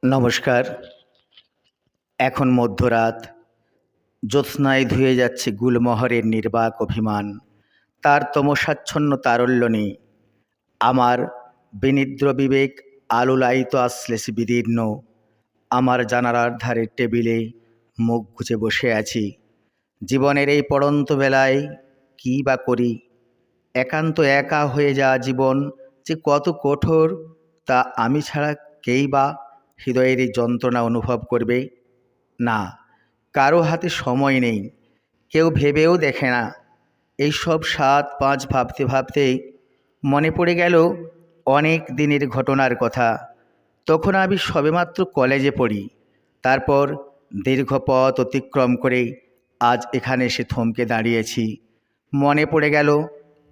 নমস্কার। এখন মধ্যরাত, জ্যোৎস্নায় ধুয়ে যাচ্ছে গুলমোহরের নির্বাক অভিমান। তার তমসাচ্ছন্ন তারল্য নেই। আমার বিনিদ্র বিবেক আলোলায়িত আশ্লেষে বিদীর্ণ। আমার জানালার ধারের টেবিলে মুখ গুজে বসে আছি। জীবনের এই পড়ন্ত বেলায় কী বা করি? একান্ত একা হয়ে যাওয়া জীবন যে কত কঠোর, তা আমি ছাড়া কেই বা হৃদয়ের এই যন্ত্রণা অনুভব করবে? না, কারো হাতে সময় নেই, কেউ ভেবেও দেখে না। এইসব ৭-৫ ভাবতে ভাবতেই মনে পড়ে গেল অনেক দিনের ঘটনার কথা। তখন আমি সবেমাত্র কলেজে পড়ি। তারপর দীর্ঘ পথ অতিক্রম করে আজ এখানে এসে থমকে দাঁড়িয়েছি। মনে পড়ে গেল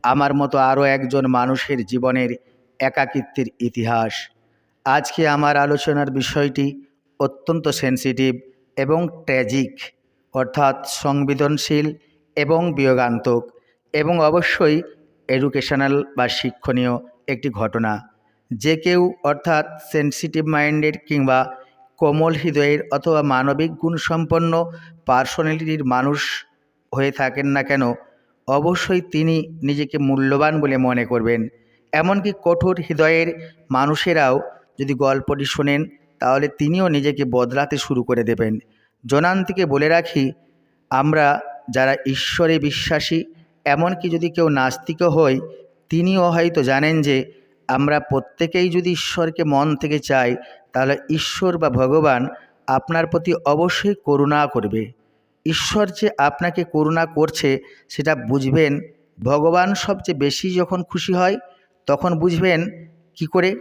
আমার মতো আরও একজন মানুষের জীবনের একাকিত্বের ইতিহাস। আজকে আমার আলোচনার বিষয়টি অত্যন্ত সেনসিটিভ এবং ট্র্যাজিক, অর্থাৎ সংবেদনশীল এবং বিয়োগান্তক, এবং অবশ্যই এডুকেশনাল বা শিক্ষণীয় একটি ঘটনা। যে কেউ, অর্থাৎ সেনসিটিভ মাইন্ডেড কিংবা কোমল হৃদয়ের অথবা মানবিক গুণসম্পন্ন পার্সোনালিটির মানুষ হয়ে থাকেন না কেন, অবশ্যই তিনি নিজেকে মূল্যবান বলে মনে করবেন। এমনকি কঠোর হৃদয়ের মানুষেরাও যদি গল্পটি শোনেন, তাহলে তিনিও নিজেকে বদলাতে শুরু করে দেবেন। জনান্তিকে বলে রাখি, আমরা যারা ঈশ্বরে বিশ্বাসী, এমনকি যদি কেউ নাস্তিকও হই, তিনিও হয়তো জানেন যে আমরা প্রত্যেকেই যদি ঈশ্বরকে মন থেকে চাই, তাহলে ঈশ্বর বা ভগবান আপনার প্রতি অবশ্যই করুণা করবে। ঈশ্বর যে আপনাকে করুণা করছে সেটা বুঝবেন ভগবান সবচেয়ে বেশি যখন খুশি হয়, তখন বুঝবেন কি করে?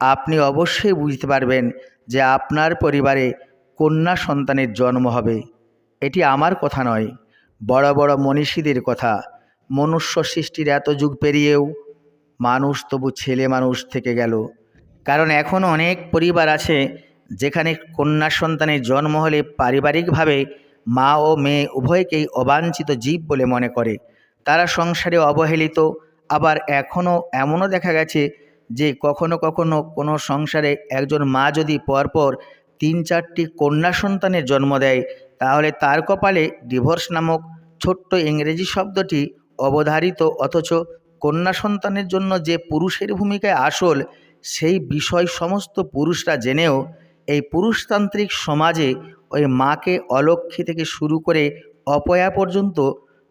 আপনি অবশ্যই বুঝতে পারবেন যে আপনার পরিবারে কন্যা সন্তানের জন্ম হবে। এটি আমার কথা নয়, বড় বড় মনীষীদের কথা। মনুষ্য সৃষ্টির এত যুগ পেরিয়েও মানুষ তবু ছেলে মানুষ থেকে গেল। কারণ এখনও অনেক পরিবার আছে যেখানে কন্যা সন্তানের জন্ম হলে পারিবারিকভাবে মা ও মেয়ে উভয়কেই অবাঞ্ছিত জীব বলে মনে করে। তারা সংসারে অবহেলিত। আবার এখনও এমনও দেখা গেছে যে কখনো কখনো কোনো সংসারে একজন মা যদি পরপর ৩-৪টি কন্যা সন্তানের জন্ম দেয়, তাহলে তার কপালে ডিভোর্স নামক ছোট্ট ইংরেজি শব্দটি অবধারিত। অথচ কন্যা সন্তানের জন্য যে পুরুষের ভূমিকায় আসল, সেই বিষয় সমস্ত পুরুষরা জেনেও এই পুরুষতান্ত্রিক সমাজে ওই মাকে অলক্ষ্মী থেকে শুরু করে অপয়া পর্যন্ত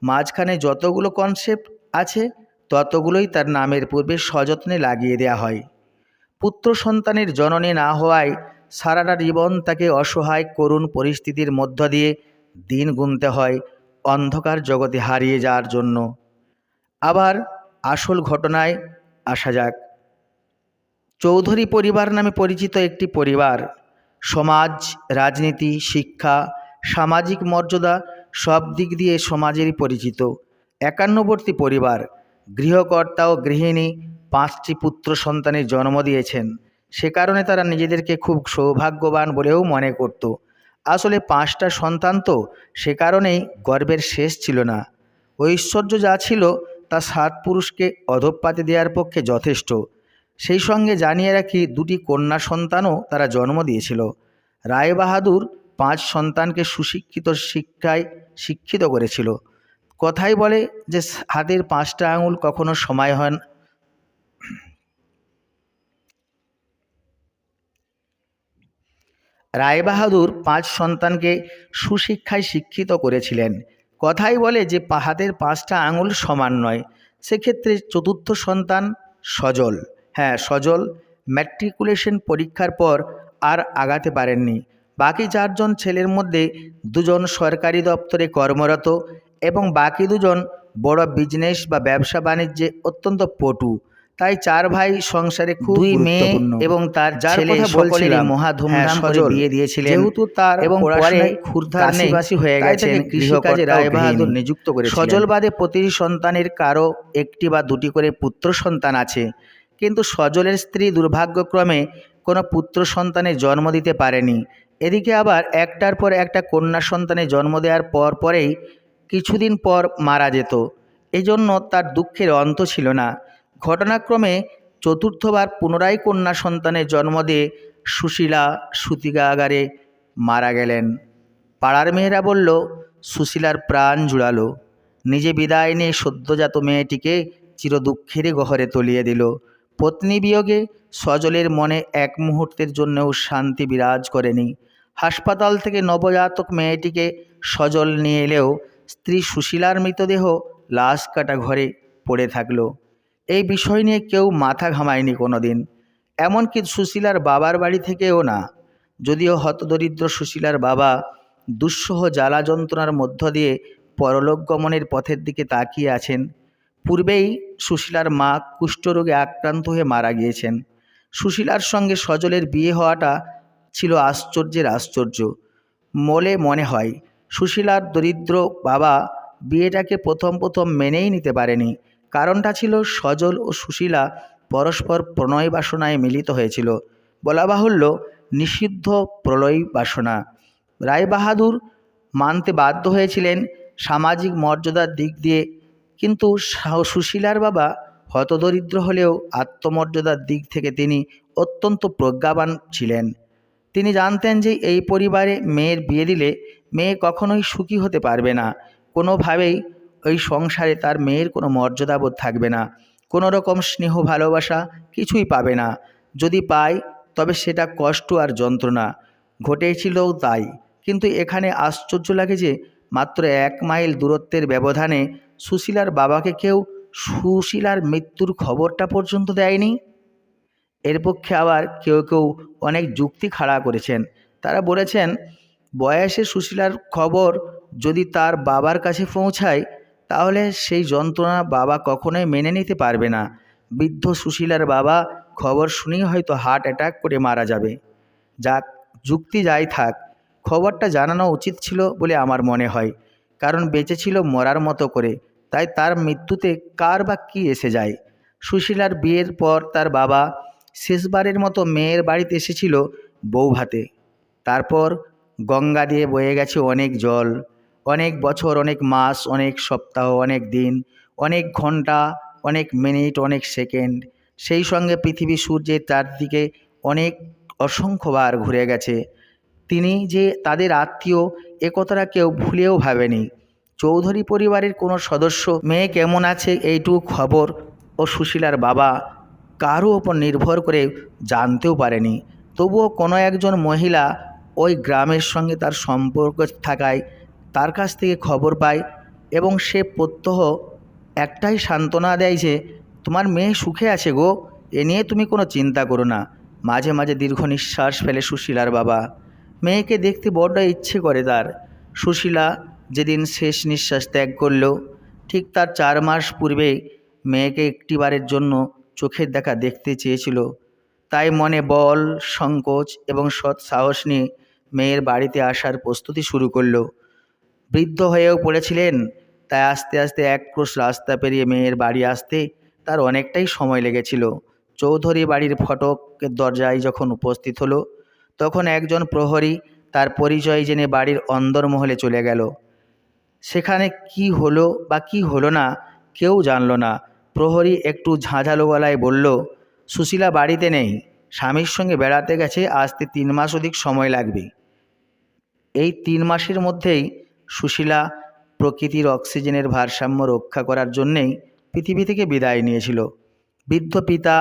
মাঝখানে যতগুলো কনসেপ্ট আছে, ততগুলোই তার নামের পূর্বে সযত্নে লাগিয়ে দেওয়া হয়। পুত্র সন্তানের জননী না হওয়ায় সারাটা জীবন তাকে অসহায় করুণ পরিস্থিতির মধ্য দিয়ে দিন গুনতে হয় অন্ধকার জগতে হারিয়ে যাওয়ার জন্য। আবার আসল ঘটনায় আসা যাক। চৌধুরী পরিবার নামে পরিচিত একটি পরিবার সমাজ, রাজনীতি, শিক্ষা, সামাজিক মর্যাদা সব দিক দিয়ে সমাজেরই পরিচিত একান্নবর্তী পরিবার। গৃহকর্তা ও গৃহিণী 5টি পুত্র সন্তানের জন্ম দিয়েছেন। সে কারণে তারা নিজেদেরকে খুব সৌভাগ্যবান বলেও মনে করত। আসলে 5টা সন্তান তো, সে কারণেই গর্বের শেষ ছিল না। ঐশ্বর্য যা ছিল তা 7 পুরুষকে অধঃপাতে দেওয়ার পক্ষে যথেষ্ট। সেই সঙ্গে জানিয়ে রাখি, 2টি কন্যা সন্তানও তারা জন্ম দিয়েছিল। রায়বাহাদুর 5 সন্তানকে সুশিক্ষিত শিক্ষায় শিক্ষিত করেছিল। কথাই বলে যে হাতের 5টা আঙুল কখনো সমান হয় না। রায়বাহাদুর 5 সন্তানকে সুশিক্ষায় শিক্ষিত করেছিলেন। কথাই বলে যে হাতের 5টা আঙুল সমান নয়। সেক্ষেত্রে 4র্থ সন্তান সজল, সজল ম্যাট্রিকুলেশন পরীক্ষার পর আর আগাতে পারেননি। বাকি 4 জন ছেলের মধ্যে 2 জন সরকারি দপ্তরে কর্মরত এবং বাকি 2 জন বড় বিজনেস বা ব্যবসা বাণিজ্যে অত্যন্ত পটু। তাই 4 ভাই সংসারে খুব 2 মেয়ে এবং তার ছেলে সকলেরই মহা ধুমধাম করে বিয়ে দিয়েছিলেন। যেহেতু তার এবং পরে ক্ষুরধার নেই হয়ে গেছেন, কৃষিকাজে রায়বাহাদুর নিযুক্ত করেছিলেন। সজল বাদে প্রতিটি সন্তানের কারো 1টি বা 2টি করে পুত্র সন্তান আছে, কিন্তু সজলের স্ত্রী দুর্ভাগ্যক্রমে কোনো পুত্র সন্তানের জন্ম দিতে পারেনি। এদিকে আবার একটার পর একটা কন্যা সন্তানের জন্ম দেওয়ার পরেই কিছুদিন পর মারা যেত। এজন্য তার দুঃখের অন্ত ছিল না। ঘটনাক্রমে 4র্থবার পুনরায় কন্যা সন্তানের জন্ম দিয়ে সুশীলা সূতিকাগারে মারা গেলেন। পাড়ার মেয়েরা বলল, সুশীলার প্রাণ জুড়ালো। নিজে বিদায় নিয়ে সদ্যজাত মেয়েটিকে চিরদুঃখের গহ্বরে তলিয়ে দিল। পত্নী বিয়োগে সজলের মনে এক মুহূর্তের জন্যও শান্তি বিরাজ করেনি। হাসপাতাল থেকে নবজাতক মেয়েটিকে সজল নিয়ে এলেও স্ত্রী সুশীলার মৃতদেহ লাশ কাটা ঘরে পড়ে থাকলো। এই বিষয় নিয়ে কেউ মাথা ঘামায়নি কোনো দিন, এমনকি সুশীলার বাবার বাড়ি থেকেও না। যদিও হতদরিদ্র সুশীলার বাবা দুঃসহ জ্বালা যন্ত্রণার মধ্য দিয়ে পরলোক গমনের পথের দিকে তাকিয়ে আছেন। পূর্বেই সুশীলার মা কুষ্ঠরোগে আক্রান্ত হয়ে মারা গিয়েছেন। সুশীলার সঙ্গে সজলের বিয়ে হওয়াটা ছিল আশ্চর্যের আশ্চর্য। মনে হয় সুশীলার দরিদ্র বাবা বিয়েটাকে প্রথম মেনেই নিতে পারেনি। কারণটা ছিল সজল ও সুশীলা পরস্পর প্রণয় বাসনায় মিলিত হয়েছিল। বলা বাহুল্য, নিষিদ্ধ প্রলয় বাসনা। রায়বাহাদুর মানতে বাধ্য হয়েছিলেন সামাজিক মর্যাদার দিক দিয়ে, কিন্তু সুশীলার বাবা হতদরিদ্র হলেও আত্মমর্যাদার দিক থেকে তিনি অত্যন্ত প্রজ্ঞাবান ছিলেন। তিনি জানতেন যে এই পরিবারে মেয়ের বিয়ে দিলে মেয়ে কখনোই সুখী হতে পারবে না। কোনোভাবেই ওই সংসারে তার মেয়ের কোনো মর্যাদাবোধ থাকবে না, কোনো রকম স্নেহ ভালোবাসা কিছুই পাবে না। যদি পায় তবে সেটা কষ্ট আর যন্ত্রণা। ঘটেছিলও তাই। কিন্তু এখানে আশ্চর্য লাগে যে মাত্র 1 মাইল দূরত্বের ব্যবধানে সুশীলার বাবাকে কেউ সুশীলার মৃত্যুর খবরটা পর্যন্ত দেয়নি। এর পক্ষে আবার কেউ কেউ অনেক যুক্তি খাড়া করেছেন। তারা বলেছেন, বয়সে সুশীলার খবর যদি তার বাবার কাছে পৌঁছায় তাহলে সেই যন্ত্রণা বাবা কখনোই মেনে নিতে পারবে না। বৃদ্ধ সুশীলার বাবা খবর শুনেই হয়তো হার্ট অ্যাটাক করে মারা যাবে। যাক, যুক্তি যাই থাক, খবরটা জানানো উচিত ছিল বলে আমার মনে হয়। কারণ বেঁচে ছিল মরার মতো করে, তাই তার মৃত্যুতে কার বা কী এসে যায়। সুশীলার বিয়ের পর তার বাবা শেষবারের মতো মেয়ের বাড়িতে এসেছিল বউ ভাতে। তারপর গঙ্গা দিয়ে বয়ে গেছে অনেক জল, অনেক বছর, অনেক মাস, অনেক সপ্তাহ, অনেক দিন, অনেক ঘন্টা, অনেক মিনিট, অনেক সেকেন্ড। সেই সঙ্গে পৃথিবী সূর্যের চারদিকে অনেক অসংখ্যবার ঘুরে গেছে। তিনি যে তাদের আত্মীয় একথাটা কেউ ভুলেও ভাবেনি। চৌধুরী পরিবারের কোনো সদস্য মেয়ে কেমন আছে এইটুকু খবর ও সুশীলার বাবা কারও ওপর নির্ভর করে জানতেও পারেনি। তবুও কোনো একজন মহিলা ওই গ্রামের সঙ্গে তার সম্পর্ক থাকায় তার কাছ থেকে খবর পায় এবং সে প্রত্যহ একটাই সান্ত্বনা দেয় যে তোমার মেয়ে সুখে আছে গো, এ নিয়ে তুমি কোনো চিন্তা করো না। মাঝে মাঝে দীর্ঘ নিঃশ্বাস ফেলে সুশীলার বাবা। মেয়েকে দেখতে বড্ড ইচ্ছে করে তার। সুশীলা যেদিন শেষ নিঃশ্বাস ত্যাগ করল, ঠিক তার 4 মাস পূর্বে মেয়েকে একটিবারের জন্য চোখের দেখা দেখতে চেয়েছিল। তাই মনে বল, সংকোচ এবং সৎ সাহস নিয়ে মেয়ের বাড়িতে আসার প্রস্তুতি শুরু করল। বৃদ্ধ হয়েও পড়েছিলেন, তাই আস্তে আস্তে 1 ক্রোশ রাস্তা পেরিয়ে মেয়ের বাড়ি আসতে তার অনেকটাই সময় লেগেছিল। চৌধুরী বাড়ির ফটকের দরজায় যখন উপস্থিত হলো, তখন একজন প্রহরী তার পরিচয় জেনে বাড়ির অন্দরমহলে চলে গেল। সেখানে কি হলো বা কি হলো না কেউ জানল না। প্রহরী একটু ঝাঁঝালো গলায় বলল, সুশীলা বাড়িতে নেই, স্বামীর সঙ্গে বেড়াতে গেছে, আসতে 3 মাস অধিক সময় লাগবে। এই 3 মাসের মধ্যেই সুশীলা প্রকৃতির অক্সিজেনের ভারসাম্য রক্ষা করার জন্যেই পৃথিবী থেকে বিদায় নিয়েছিল। বৃদ্ধ পিতা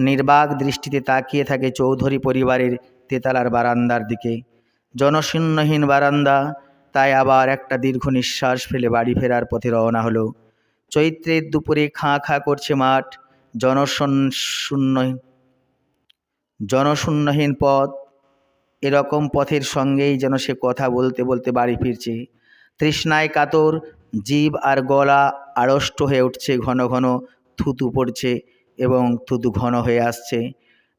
নির্বাক দৃষ্টিতে তাকিয়ে থাকে চৌধুরী পরিবারের তেতালার বারান্দার দিকে। জনশূন্যহীন বারান্দা। তাই আবার একটা দীর্ঘ নিঃশ্বাস ফেলে বাড়ি ফেরার পথে রওনা হলো। চৈত্রের দুপুরে খাঁ খাঁ করছে মাঠ। জনশূন্যহীন পথ। এরকম পথের সঙ্গেই যেন সে কথা বলতে বলতে বাড়ি ফিরছে। তৃষ্ণায় কাতর জিভ আর গলা আড়ষ্ট হয়ে উঠছে, ঘন ঘন থুতু পড়ছে এবং থুতু ঘন হয়ে আসছে।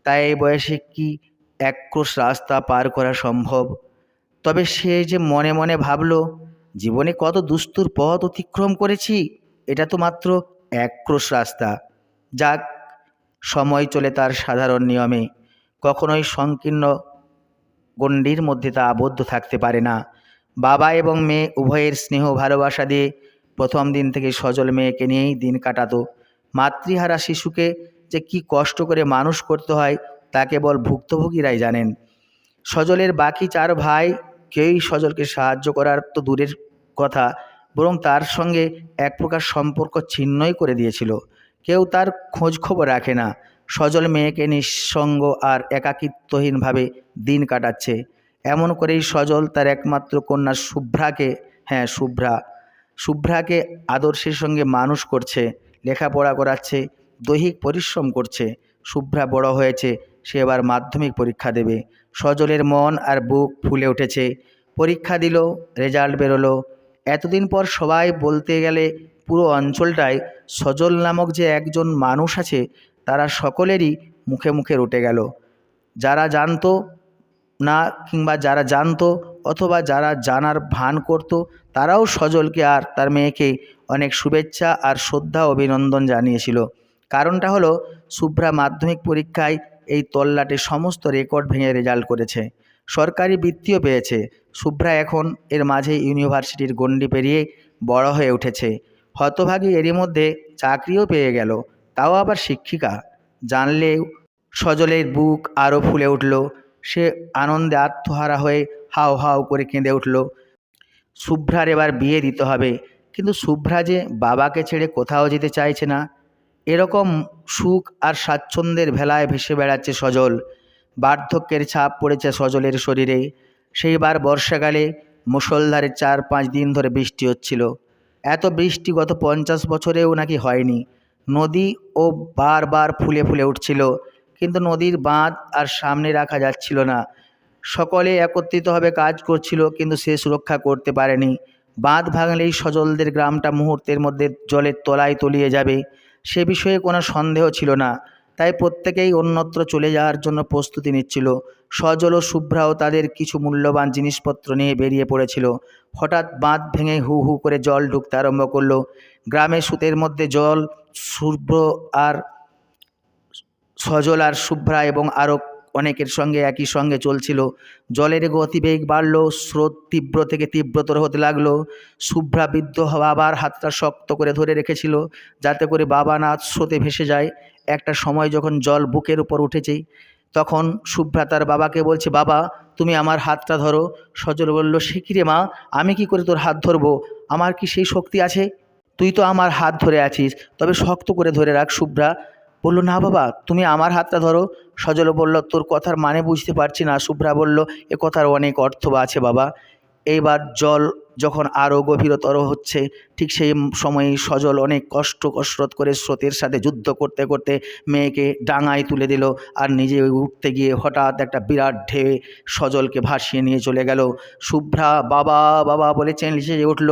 তাই এই বয়সে কি 1 ক্রোশ রাস্তা পার করা সম্ভব? তবে সে যে মনে মনে ভাবল, জীবনে কত দুস্তর পথ অতিক্রম করেছি, এটা তো মাত্র 1 ক্রোশ রাস্তা। যাক, সময় চলে তার সাধারণ নিয়মে, কখনোই সংকীর্ণ গণ্ডির মধ্যে তা আবদ্ধ থাকতে পারে না। বাবা এবং মেয়ে উভয়ের স্নেহ ভালোবাসা দিয়ে প্রথম দিন থেকে সজল মেয়েকে নিয়েই দিন কাটাতো। মাতৃহারা শিশুকে যে কি কষ্ট করে মানুষ করতে হয় তা কেবল ভুক্তভোগীরাই জানেন। সজলের বাকি 4 ভাই কেউই সজলকে সাহায্য করার তো দূরের কথা, বরং তার সঙ্গে এক প্রকার সম্পর্ক ছিন্নই করে দিয়েছিল। কেউ তার খোঁজ খবর রাখে না। সজল মেয়েকে নিঃসঙ্গ আর একাকিত্বহীনভাবে দিন কাটাচ্ছে। এমন করেই সজল তার একমাত্র কন্যা শুভ্রাকে আদর্শের সঙ্গে মানুষ করছে, লেখাপড়া করাচ্ছে, দৈহিক পরিশ্রম করছে। শুভ্রা বড় হয়েছে, সে এবার মাধ্যমিক পরীক্ষা দেবে। সজলের মন আর বুক ফুলে উঠেছে। পরীক্ষা দিল, রেজাল্ট বেরোলো। এতদিন পর সবাই বলতে গেলে পুরো অঞ্চলটায় সজল নামক যে একজন মানুষ আছে তারা সকলেরই মুখে মুখে রটে গেল। যারা জানতো না কিংবা যারা জানতো অথবা যারা জানার ভান করত তারাও সজলকে আর তার মেয়েকে অনেক শুভেচ্ছা আর শ্রদ্ধা অভিনন্দন জানিয়েছিল। কারণটা হলো শুভ্রা মাধ্যমিক পরীক্ষায় এই তল্লাটে সমস্ত রেকর্ড ভেঙে রেজাল্ট করেছে, সরকারি বৃত্তিও পেয়েছে। শুভ্রা এখন এর মাঝে ইউনিভার্সিটির গণ্ডি পেরিয়ে বড় হয়ে উঠেছে। হতভাগী এরই মধ্যে চাকরিও পেয়ে গেল, তাও আবার শিক্ষিকা। জানলেও সজলের বুক আরও ফুলে উঠল। সে আনন্দে আত্মহারা হয়ে হাউ হাউ করে কেঁদে উঠল। শুভ্রার এবার বিয়ে দিতে হবে, কিন্তু শুভ্রা যে বাবাকে ছেড়ে কোথাও যেতে চাইছে না। এরকম সুখ আর স্বাচ্ছন্দ্যের ভেলায় ভেসে বেড়াচ্ছে সজল। বার্ধক্যের ছাপ পড়েছে সজলের শরীরে। সেইবার বর্ষাকালে মুষলধারে 4-5 দিন ধরে বৃষ্টি হচ্ছিল। এত বৃষ্টি গত 50 বছরেও নাকি হয়নি। নদী ও বারবার ফুলে ফুলে উঠছিল, কিন্তু নদীর বাঁধ আর সামনে রাখা যাচ্ছিল না। সকলে একত্রিতভাবে কাজ করছিল, কিন্তু সে সুরক্ষা করতে পারেনি। বাঁধ ভাঙলেই সজলদের গ্রামটা মুহূর্তের মধ্যে জলের তলায় তলিয়ে যাবে, সে বিষয়ে কোনো সন্দেহ ছিল না। তাই প্রত্যেকেই অন্যত্র চলে যাওয়ার জন্য প্রস্তুতি নিচ্ছিল। সজল ও শুভ্রাও তাদের কিছু মূল্যবান জিনিসপত্র নিয়ে বেরিয়ে পড়েছিল। হঠাৎ বাঁধ ভেঙে হু হু করে জল ঢুকতে আরম্ভ করলো। গ্রামের স্রোতের মধ্যে সজল আর শুভ্রা এবং আরও অনেকের সঙ্গে একই সঙ্গে চলছিল। জলের গতিবেগ বাড়ল, স্রোত তীব্র থেকে তীব্রতর হতে লাগলো। শুভ্রা বৃদ্ধ বাবার হাতটা শক্ত করে ধরে রেখেছিল, যাতে করে বাবা না স্রোতে ভেসে যায়। একটা সময় যখন জল বুকের উপর উঠেছে, তখন শুভ্রা তার বাবাকে বলছে, বাবা তুমি আমার হাতটা ধরো। সজল বলল, সে কি রে মা, আমি কি করে তোর হাত ধরবো? আমার কি সেই শক্তি আছে? তুই তো আমার হাত ধরে আছিস, তবে শক্ত করে ধরে রাখ। শুভ্রা বলল, না বাবা তুমি আমার হাতটা ধরো। সজল বলল, তোর কথার মানে বুঝতে পারছি না। শুভ্রা বলল, এ কথার অনেক অর্থ আছে বাবা। এইবার জল যখন আরও গভীরতর হচ্ছে, ঠিক সেই সময়েই সজল অনেক কসরত করে স্রোতের সাথে যুদ্ধ করতে করতে মেয়েকে ডাঙায় তুলে দিল, আর নিজে উঠতে গিয়ে হঠাৎ একটা বিরাট ঢেউ সজলকে ভাসিয়ে নিয়ে চলে গেল। শুভ্রা বাবা বাবা বলে চেঁচিয়ে উঠল।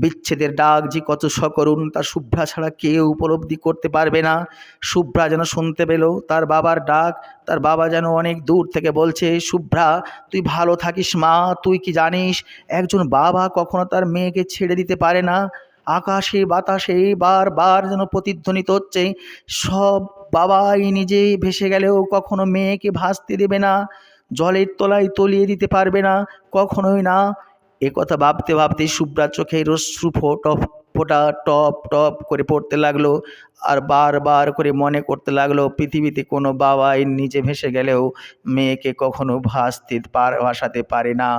বিচ্ছেদের ডাক যে কত সকরুণ তা শুভ্রা ছাড়া কেউ উপলব্ধি করতে পারবে না। শুভ্রা যেন শুনতে পেল তার বাবার ডাক। তার বাবা যেন অনেক দূর থেকে বলছে, শুভ্রা তুই ভালো থাকিস মা, তুই কি জানিস একজন বাবা কখনো তার মেয়েকে ছেড়ে দিতে পারে না। আকাশে বাতাসে বারবার যেন প্রতিধ্বনিত হচ্ছে, সব বাবাই নিজে ভেসে গেলেও কখনো মেয়েকে ভাসতে দেবে না, জলের তলায় তলিয়ে দিতে পারবে না, কখনোই না। এ কথা ভাবতে ভাবতে শুভ্রা চোখের অশ্রু ফোঁটা টপ টপ করে পড়তে লাগলো, আর বারবার করে মনে করতে লাগলো, পৃথিবীতে কোনো বাবাই নিজে ভেসে গেলেও মেয়েকে কখনো ভাসাতে পারে না,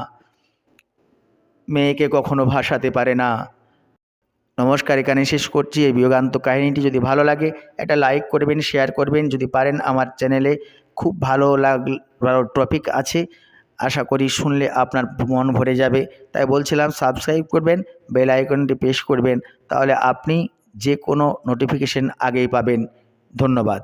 মেয়েকে কখনো ভাসাতে পারে না। নমস্কার, এখানে শেষ করছি। এই বিয়োগান্ত কাহিনীটি যদি ভালো লাগে একটা লাইক করবেন, শেয়ার করবেন। যদি পারেন আমার চ্যানেলে খুব ভালো টপিক আছে, আশা করি শুনলে আপনার মন ভরে যাবে। তাই বলছিলাম সাবস্ক্রাইব করবেন, বেল আইকনটি প্রেস করবেন, তাহলে আপনি যে কোনো নোটিফিকেশন আগেই পাবেন। ধন্যবাদ।